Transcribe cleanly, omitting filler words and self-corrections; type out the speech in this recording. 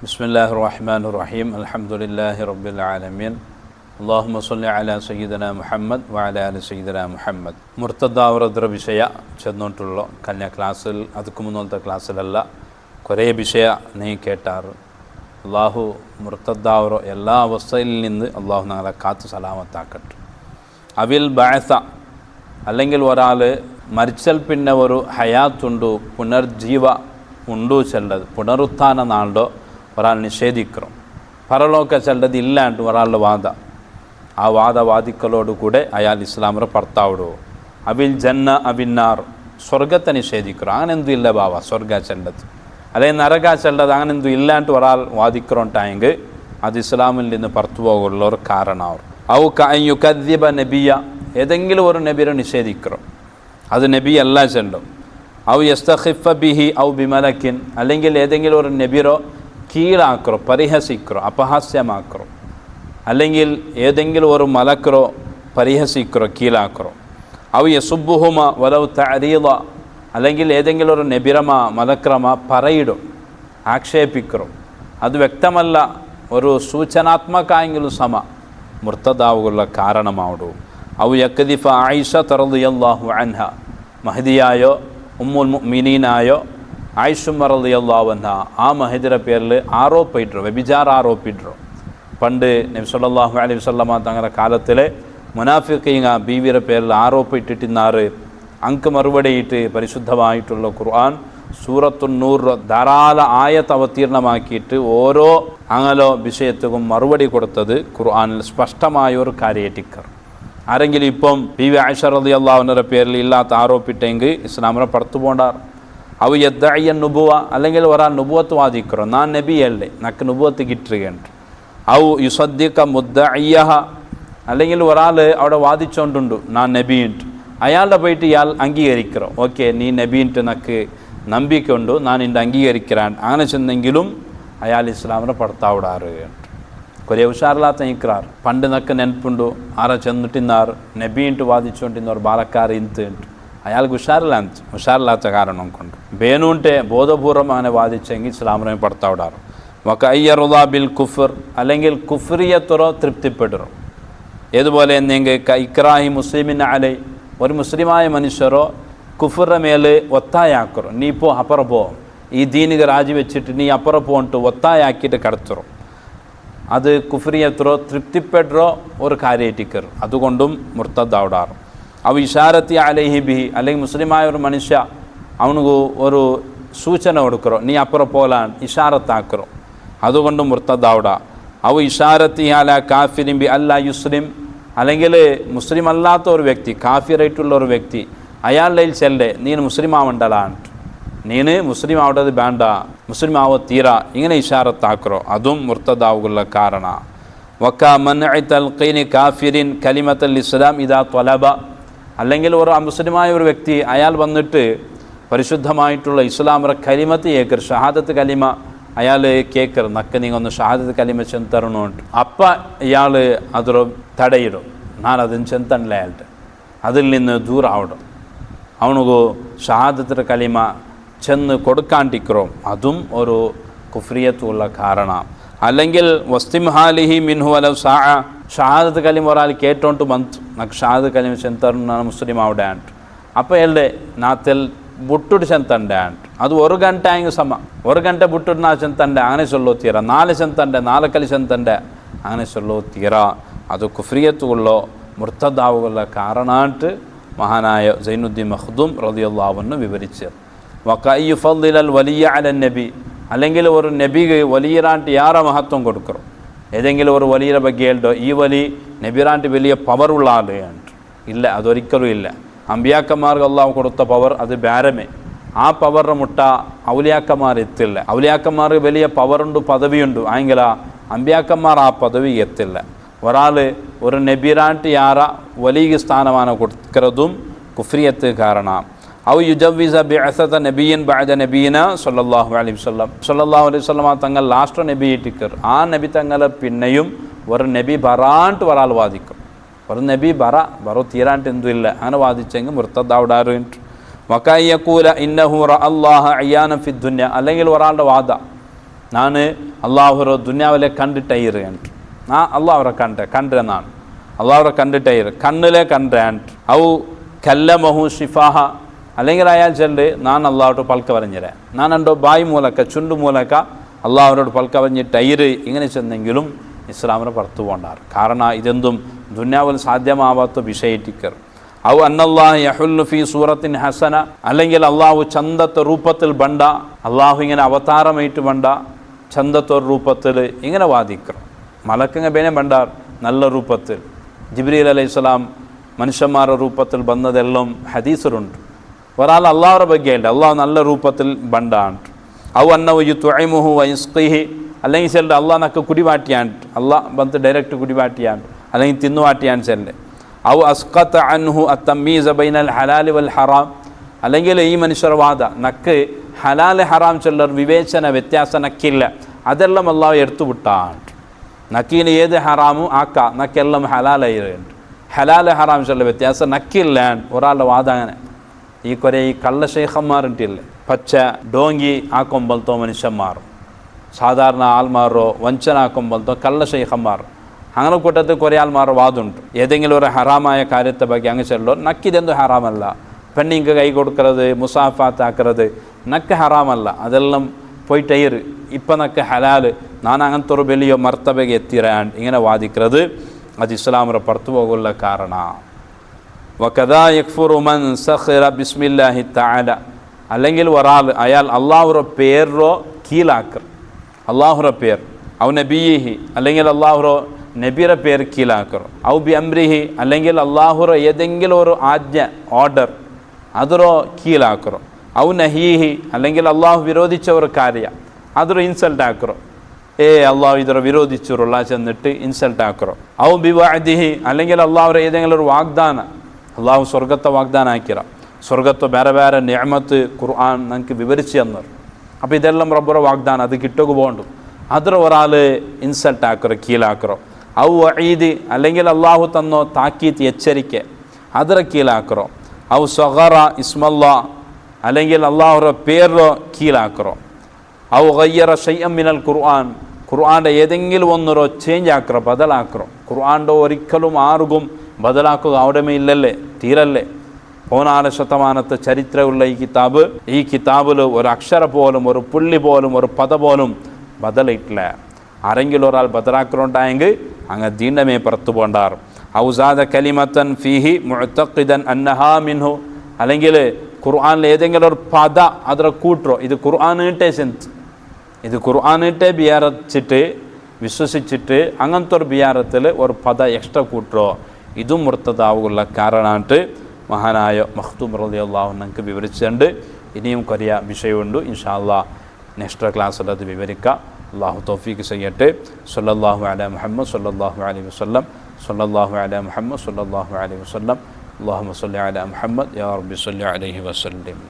ബിസ്മില്ലാഹിർ റഹ്മാനിർ റഹീം അൽഹംദുലില്ലാഹി റബ്ബിൽ ആലമീൻ അല്ലാഹുമ്മ സ്വല്ലി അലാ സയ്യിദന മുഹമ്മദ് വഅലാ ആലി സയ്യിദന മുഹമ്മദ്. മുർത്തദാവറದ್ರ ವಿಷಯ ചെന്നോട്ടുള്ള കഴിഞ്ഞ ക്ലാസ്സിൽ ಅದಕ್ಕೂ മുന്നത്തെ ക്ലാസ്സിലല്ല കുറേ വിഷയ നീ കേട്ടാറ്. അള്ളാഹു മുർത്തദാവറ എല്ലാ അവസ്ഥയിൽ നിന്ന് അള്ളാഹു ഞങ്ങളെ കാത്തു സലാമത്താക്കട്ടെ. അവിൽ ബഅസ അല്ലെങ്കിൽ ഒരാൾ മരിച്ചാൽ പിന്നെ ഒരു ഹയാത്തുണ്ടു പുനർജീവ ഉണ്ടു ചെല്ലത് പുനരുത്ഥാന നാളുണ്ടോ ഒരാൾ നിഷേധിക്കണം. പരലോക ചെല്ലത് ഇല്ലാണ്ട് ഒരാളുടെ വാദ ആ വാദിക്കലോടുകൂടെ അയാൾ ഇസ്ലാമിൻ്റെ ഭർത്താവിടോ. അവിൽ ജന്ന അവിന്നാർ സ്വർഗത്തെ നിഷേധിക്കണം. അങ്ങനെന്തും ഇല്ല ബാവ സ്വർഗ ചെല്ലത് അല്ലെങ്കിൽ നരക ചെല്ലത് അങ്ങനെന്തും ഇല്ലാണ്ട് ഒരാൾ വാദിക്കറോണ്ടായെങ്കിൽ അത് ഇസ്ലാമിൽ നിന്ന് പുറത്തു പോകുള്ള ഒരു കാരണമാവും. ഔ കയ്യുക്കദ്ദിബ നബിയ ഏതെങ്കിലും ഒരു നബിയെ നിഷേധിക്കണം, അത് നബി അല്ല ചെല്ലും. ഔ യസ്തഖിഫ ബിഹി ഔ ബിമലക്കിൻ അല്ലെങ്കിൽ ഏതെങ്കിലും ഒരു നബിയോ കീഴാക്കറോ പരിഹസിക്കറോ അപഹാസ്യമാക്കറോ അല്ലെങ്കിൽ ഏതെങ്കിലും ഒരു മലക്കറോ പരിഹസിക്കറോ കീഴാക്കറോ. ഔ യസുബുഹുമ വലൗ തഅരീദ അല്ലെങ്കിൽ ഏതെങ്കിലും ഒരു നബിറമ മലക്രമ പറയിടും ആക്ഷേപിക്കറോ അത് വ്യക്തമല്ല ഒരു സൂചനാത്മകമെങ്കിലും സമ മുർത്തദാവുള്ള കാരണമാവിടും. ഔ യക്ദിഫ ആയിഷ റളിയല്ലാഹു അൻഹ മഹദിയായോ ഉമ്മുൽ മുഅ്മിനീനായോ ആയിഷുമ്മ റളിയല്ലാഹു അൻഹ ആ മഹദിയുടെ പേരിൽ ആരോപിട്ടു വ്യഭിചാര ആരോപിട്ടു. പണ്ട് നബി സല്ലല്ലാഹു അലൈഹി വസല്ലമ തങ്ങളുടെ കാലത്തിലെ മുനാഫിഖീങ്ങ ബീവിയുടെ പേരിൽ ആരോപിട്ടിട്ടിരുന്നാറ്. അങ്ക് മറുപടിയിട്ട് പരിശുദ്ധമായിട്ടുള്ള ഖുർആൻ സൂറത്തുൻ നൂർ ധാരാളം ആയത്ത് അവതീർണമാക്കിയിട്ട് ഓരോ അങ്ങലോ വിഷയത്തിനും മറുപടി കൊടുത്തത് ഖുർആനിൽ സ്പഷ്ടമായ ഒരു കാര്യേറ്റിക്കർ. ആരെങ്കിലും ഇപ്പം ബീവി ആയിഷ റളിയല്ലാഹു അൻഹയുടെ പേരിൽ ഇല്ലാത്ത ആരോപിട്ടെങ്കിൽ ഇസ്ലാമിനെ പുറത്തു പോണ്ടാർ. അവ യദ്ദഇയ നുബുവ അല്ലെങ്കിൽ ഒരാൾ നുബുവത്ത് വാദിക്കറോ നാൻ നബിയല്ലേ നക്ക് നുബുവത്ത് കിട്ടുകയുണ്ട്. ഔ യുസദ്ദിഖ മുദ്ദഇയഹ അല്ലെങ്കിൽ ഒരാൾ അവിടെ വാദിച്ചുകൊണ്ടുണ്ട് നാൻ നബിയുണ്ട് അയാളുടെ പോയിട്ട് ഇയാൾ അംഗീകരിക്കറോ ഓക്കെ നീ നബിയുണ്ട് നക്ക് നമ്പിക്കൊണ്ട് ഞാൻ എൻ്റെ അംഗീകരിക്കാൻ അങ്ങനെ ചെന്നെങ്കിലും അയാൾ ഇസ്ലാമിനെ പുറത്താവിടാറുകയുണ്ട്. കുറേ ഉഷാറില്ലാത്ത നിൽക്കാറ്. പണ്ട് നക്ക് നെനപ്പുണ്ടു ആരെ ചെന്നിട്ടിന്നാറ് നബിയിട്ട് വാദിച്ചുകൊണ്ടിരുന്നവർ ബാലക്കാർ ഇന്തുണ്ട് അയാൾക്ക് ഉഷാറില്ലാത്ത കാരണം കൊണ്ട് ബേനുണ്ടെ ബോധപൂർവം അങ്ങനെ വാദിച്ചെങ്കിൽ ഇസ്ലാമിനെ പുറത്താവിടാറ്. വകയ്യറുദാ ബിൽ കുഫർ അല്ലെങ്കിൽ കുഫ്രിയത്തുറോ തൃപ്തിപ്പെടുറോ. ഏതുപോലെ എന്നെങ്കിൽ ഇക്രാഹി മുസ്ലിമിൻ അലൈ ഒരു മുസ്ലിമായ മനുഷ്യരോ കുഫറിൻ്റെ മേല് ഒത്തായാക്കറോ നീ ഇപ്പോൾ അപ്പുറം പോ ഈ ദീനിക രാജിവെച്ചിട്ട് നീ അപ്പുറം പോയിട്ട് ഒത്തായാക്കിയിട്ട് കടത്തുറോ അത് കുഫ്രിയത്തുറോ തൃപ്തിപ്പെടുറോ ഒരു കാര്യേറ്റിക്കർ അതുകൊണ്ടും മുർത്തദാവിടാറ്. അവ ഇഷാരത്തി അലൈഹി ബിഹി അല്ലെങ്കിൽ മുസ്ലിമായ ഒരു മനുഷ്യ അവനക്ക് ഒരു സൂചന കൊടുക്കറോ നീ അപ്പുറം പോലാൻ ഇഷാറത്താക്കറോ അതുകൊണ്ടും മുർത്തദാവിടാ. അവ ഇഷാരത്തി അല കാഫിരിൻ ബി അല്ലാ യുസ്ലിം അല്ലെങ്കിൽ മുസ്ലിം അല്ലാത്ത ഒരു വ്യക്തി കാഫിറായിട്ടുള്ള ഒരു വ്യക്തി അയാളുടെ ചെല്ലേ നീನು മുസ്ലിം ആവണ്ടലാൻ നീನು മുസ്ലിം ആവേണ്ടത് വേണ്ട മുസ്ലിം ആവോ തീരാ ഇങ്ങനെ ഇഷാറത്താക്കറോ അതും മുർത്തദാവുള്ള കാരണ. വക്ക മൻഇ തൽഖീനി കാഫിരിൻ കലിമത്തുൽ ഇസ്ലാം ഇദാ ത്വലബ അല്ലെങ്കിൽ ഒരു മുസ്ലിമായ ഒരു വ്യക്തി അയാൾ വന്നിട്ട് പരിശുദ്ധമായിട്ടുള്ള ഇസ്ലാമിൻ്റെ കലിമത്ത് കേൾക്കർ ഷഹാദത്ത് കലിമ അയാൾ കേൾക്കർ നക്ക് നിങ്ങൾ ഒന്ന് ഷഹാദത്ത് കലിമ ചെന്തരണുണ്ട് അപ്പം ഇയാൾ അതൊരു തടയിടും ഞാൻ അതിന് ചെന്തണില്ല അയാളുടെ അതിൽ നിന്ന് ദൂരാവിടും അവനക്ക് ഷഹാദത്തിൻ്റെ കലിമ ചെന്ന് കൊടുക്കാണ്ടിക്കറോ അതും ഒരു കുഫ്രിയത്തുള്ള കാരണം. അല്ലെങ്കിൽ വസ്തിംഹാലിഹി മിൻഹു അലൗ സാ ഷഹാദത്ത് കലിമ ഒരാൾ കേട്ടോണ്ട് വന്നു నాకు ഷഹാദത്ത് കലിമ ചെന്തറിനാണ് മുസ്ലിം അവിടെ ആണ്ട് അപ്പോൾ അയാളുടെ നാത്തിൽ ബുട്ടുడు ചെന്തണ്ടേ ആണ്ട് ಅದು ഒരു ಗಂಟೆ ಆಗಿ ಸಮ ഒരു ಗಂಟೆ ಬುಟ್ಟುಡು ನಾ ಚೆಂತಂಡೆ അങ്ങനെ ചൊല്ലോ തീര നാല് ചെന്തണ്ടേ നാല് കലി ചെന്തണ്ടേ അങ്ങനെ ചൊല്ലോ തീര അത് കുഫ്രിയത്തുള്ള മുർത്തദാവുള്ള കാരണമായിട്ട് മഹാനായ സൈനുദ്ദീൻ മഖ്ദൂം റളിയല്ലാഹു അൻഹു വിവരിച്ചു. വകയ്യു ഫദ്ദിലൽ വലിയ അലൻ നബി അല്ലെങ്കിൽ ഒരു നബിക്ക് വലിയരാണ്ട് യാറെ മഹത്വം കൊടുക്കറോ ഏതെങ്കിലും ഒരു വലിയ ಬಗ್ಗೆ ಹೇಳ್ದೋ ഈ വലി നബിറാണ്ട് വലിയ പവറുള്ള ആളുണ്ട് ഇല്ല അതൊരിക്കലും ഇല്ല. അമ്പിയാക്കന്മാർക്ക് അള്ളാഹു കൊടുത്ത പവർ അത് ബേരമേ ആ പവറിൻ്റെ മുട്ട ഔലിയാക്കന്മാർ എത്തില്ല. ഔലിയാക്കന്മാർക്ക് വലിയ പവറുണ്ട് പദവിയുണ്ട് ആയെങ്കിൽ അമ്പിയാക്കന്മാർ ആ പദവി എത്തില്ല. ഒരാൾ ഒരു നബിറാണ്ട് യാറ വലിയ സ്ഥാനമാണ് കൊടുക്കുന്നതും കുഫ്രിയത്ത് കാരണം. ഔ യുജവ്വിസ ബിഅസത നബിയൻ ബഅദ നബീന സല്ലല്ലാഹു അലൈഹി വസല്ലം തങ്ങൾ ലാസ്റ്റ് നബി ഇട്ടിക്കർ ആ നബി തങ്ങളെ പിന്നെയും ഒരു നബി ബറാണ്ട് ഒരാൾ വാദിക്കും ഒരു നബി ബറോ തീരാണ്ട് എന്തും ഇല്ല അങ്ങനെ വാദിച്ചെങ്കിൽ മുർത്തദാവിടാറുണ്ട്. വകയ്യക്കൂല ഇന്നഹു റഅല്ലാഹ അയ്യാന ഫി ദുനിയ അല്ലെങ്കിൽ ഒരാളുടെ വാദ ഞാൻ അള്ളാഹുറോ ദുനിയാവിലെ കണ്ടിട്ടൈറ് ആ അള്ളാഹുറെ കണ്ടെന്നാണ് അള്ളാഹുറെ കണ്ടിട്ടൈറ് കണ്ണിലെ കണ്ടാണ്ട് ഔ കല്ലമഹു ഷിഫാഹ അല്ലെങ്കിൽ അയാൾ ചെല്ല് ഞാൻ അള്ളാഹോട്ട് പൽക്ക പറഞ്ഞുതരാം ഞാൻ എൻ്റെ ബായ് മൂലക്ക ചുണ്ടു മൂലക്ക അള്ളാഹുവിനോട് പൽക്ക പറഞ്ഞിട്ടൈറ് ഇങ്ങനെ ചെന്നെങ്കിലും ഇസ്ലാമിനെ പുറത്തു പോകണ്ടാറ്. കാരണം ഇതെന്തും ദുനിയാവിൽ സാധ്യമാവാത്ത വിഷയിട്ടിക്കർ. ഔ അന്നല്ലാഹു യഹുല്ലു ഫീ സൂറത്തിൻ ഹസന അല്ലെങ്കിൽ അള്ളാഹു ചന്തത്തെ രൂപത്തിൽ ബണ്ട അള്ളാഹു ഇങ്ങനെ അവതാരമായിട്ട് ബണ്ട ചന്തത്തൊരു രൂപത്തിൽ ഇങ്ങനെ വാദിക്കണം. മലക്കങ്ങ ബേനെ ബണ്ടാർ നല്ല രൂപത്തിൽ ജിബ്രീൽ അലൈഹിസ്സലാം മനുഷ്യന്മാരുടെ രൂപത്തിൽ വന്നതെല്ലാം ഹദീസിലുണ്ട്. ഒരാൾ അള്ളാഹുടെ ബഗ്ഗയുണ്ട് അള്ളാഹു നല്ല രൂപത്തിൽ ബണ്ടാണ്. ഔ അന്നഹു യുത്ഇമുഹു വയസ്ഖിഹി അല്ലെങ്കിൽ ചെല്ല് അള്ളാഹ് നക്ക് കുടിമാറ്റിയാണ്ട് അള്ളാഹ് വന്ന് ഡയറക്റ്റ് കുടിമാറ്റിയാണ്ട് അല്ലെങ്കിൽ തിന്നുമാറ്റിയാൻ ചെല്ല്. ഔ അസ്ഖത അൻഹു അത്തമീസ ബൈനൽ ഹലാലി വൽ ഹറാം അല്ലെങ്കിൽ ഈ മനുഷ്യർ വാദ നക്ക് ഹലാൽ ഹറാം ചെല്ലർ വിവേചന വ്യത്യാസം നക്കില്ല അതെല്ലാം അള്ളാഹു എടുത്തു വിട്ടാണ്. നക്കീന് ഏത് ഹറാമും ആക്ക നക്കെല്ലാം ഹലാലായിട്ടുണ്ട് ഹലാൽ ഹറാം ചെല്ല വ്യത്യാസം നക്കില്ല ഒരാളുടെ വാദ അങ്ങനെ. ഈ കുറേ ഈ കള്ള ശൈഖന്മാരുണ്ടില്ലേ പച്ച ഡോങ്കി ആക്കുമ്പോഴത്തോ മനുഷ്യന്മാർ സാധാരണ ആൾമാരോ വഞ്ചന ആക്കുമ്പോഴത്തോ കള്ള ശൈഖന്മാർ അങ്ങനെ കൂട്ടത്തിൽ കുറേ ആൾമാർ വാദമുണ്ട്. ഏതെങ്കിലും ഒരു ഹറാമായ കാര്യത്തെ ബാക്കി അങ്ങ് ചെല്ലോ നക്കിതെന്തും ഹറാമല്ല. പെണ്ണിക്ക് കൈ കൊടുക്കുന്നത് മുസാഫാത്താക്കുന്നത് നക്ക് ഹറാമല്ല അതെല്ലാം പോയിട്ടയറ് ഇപ്പം നക്ക് ഹലാല് ഞാൻ അങ്ങനത്തെ ഒരു വലിയ മർത്തബಗೆ എത്തിരാൻ ഇങ്ങനെ വാദിക്കുന്നത് അത് ഇസ്ലാമിനെ പുറത്തു പോകുള്ള കാരണ. വകദാ യക്ഫുറു മൻ സഖറ ബിസ്മില്ലാഹി തആല അല്ലെങ്കിൽ ഒരാൾ അയാൾ അള്ളാഹുറെ പേരോ കീലാക്കർ അള്ളാഹുറെ പേർ ഔ നബിയിഹി അല്ലെങ്കിൽ അള്ളാഹുറോ നബിയുടെ പേര് കീലാക്കർ ഔ ബി അംരിഹി അല്ലെങ്കിൽ അള്ളാഹുറ ഏതെങ്കിലും ഒരു ആജ്ഞ ഓർഡർ അതൊരു കീലാക്കറോ ഔ നഹീഹി അല്ലെങ്കിൽ അള്ളാഹു വിരോധിച്ച ഒരു കാര്യ അതൊരു ഇൻസൾട്ട് ആക്കറോ അള്ളാഹു ഇതൊരു വിരോധിച്ചുള്ള ചെന്നിട്ട് ഇൻസൾട്ട് ആക്കറോ ഔ ബി വഅദിഹി അല്ലെങ്കിൽ അള്ളാഹുറെ ഏതെങ്കിലും ഒരു വാഗ്ദാന അള്ളാഹു സ്വർഗത്തെ വാഗ്ദാനം ആക്കിറ സ്വർഗത്തെ ಬೇರೆ ಬೇರೆ നിഅമത്ത് ഖുർആൻ നമുക്ക് വിവരിച്ചു തന്നു. അപ്പോൾ ഇതെല്ലാം റബ്ബുറെ വാഗ്ദാനം അത് കിട്ടുക പോകണ്ടു അതിൽ ഒരാൾ ഇൻസൾട്ട് ആക്കറോ കീലാക്കറോ ഔ വഈദ് അല്ലെങ്കിൽ അള്ളാഹു തന്നോ താക്കീത്ത് എച്ചരിക്ക അതിൽ കീലാക്കറോ ഔ സഗറ ഇസ്മല്ലാ അല്ലെങ്കിൽ അള്ളാഹുറെ പേരോ കീലാക്കറോ ഔ ഗയ്യറ ശൈഅൻ മിനൽ ഖുർആൻ്റെ ഏതെങ്കിലും ഒന്നോ ചേഞ്ച് ആക്കറോ ബദലാക്കറോ ഖുർആൻ്റെ ഒരിക്കലും ആർക്കും ബദലാക്കുക അവിടെ ഇല്ലല്ലേ തീരല്ലേ 14 ശതമാനത്തെ ചരിത്രമുള്ള ഈ കിതാബിൽ ഒരു അക്ഷര പോലും ഒരു പുള്ളി പോലും ഒരു പദ പോലും ബദലിട്ടില്ല. ആരെങ്കിലും ഒരാൾ ബദലാക്കറുണ്ടായെങ്കിൽ അങ്ങ് ദീനമേ പുറത്തു പോണ്ടാർ. ഔസാദ കലിമത്തൻ ഫീഹി മുഅ്തഖിദൻ അന്നഹാ മിൻഹു അല്ലെങ്കിൽ ഖുർആനിൽ ഏതെങ്കിലും ഒരു പദ അതിൽ കൂട്ടറോ ഇത് ഖുർആനിട്ടെ ബിയാറച്ചിട്ട് വിശ്വസിച്ചിട്ട് അങ്ങനത്തെ ഒരു ബിയാറത്തിൽ ഒരു പദ എക്സ്ട്രാ കൂട്ടറോ ഇതും മുർത്തദാവുള്ള കാരണമായിട്ട് മഹാനായ മഖ്തൂം റളിയല്ലാഹു അൻഹു നമുക്ക് വിവരിച്ചിട്ടുണ്ട്. ഇനിയും കുറേ വിഷയമുണ്ട്. ഇൻഷാ അല്ലാഹ് നെക്സ്റ്റ് ക്ലാസ്സിൽ അത് വിവരിക്കാം. അള്ളാഹു തൗഫീഖ് ചെയ്യട്ടെ. സല്ലല്ലാഹു അലാ മുഹമ്മദ് സല്ലല്ലാഹു അലൈഹി വസല്ലം സല്ലല്ലാഹു അലാ മുഹമ്മദ് സല്ലല്ലാഹു അലൈഹി വസല്ലം. അല്ലാഹുമ്മ സല്ലി അലാ മുഹമ്മദ് യാ റബ്ബി സല്ലി അലൈഹി വസല്ലം.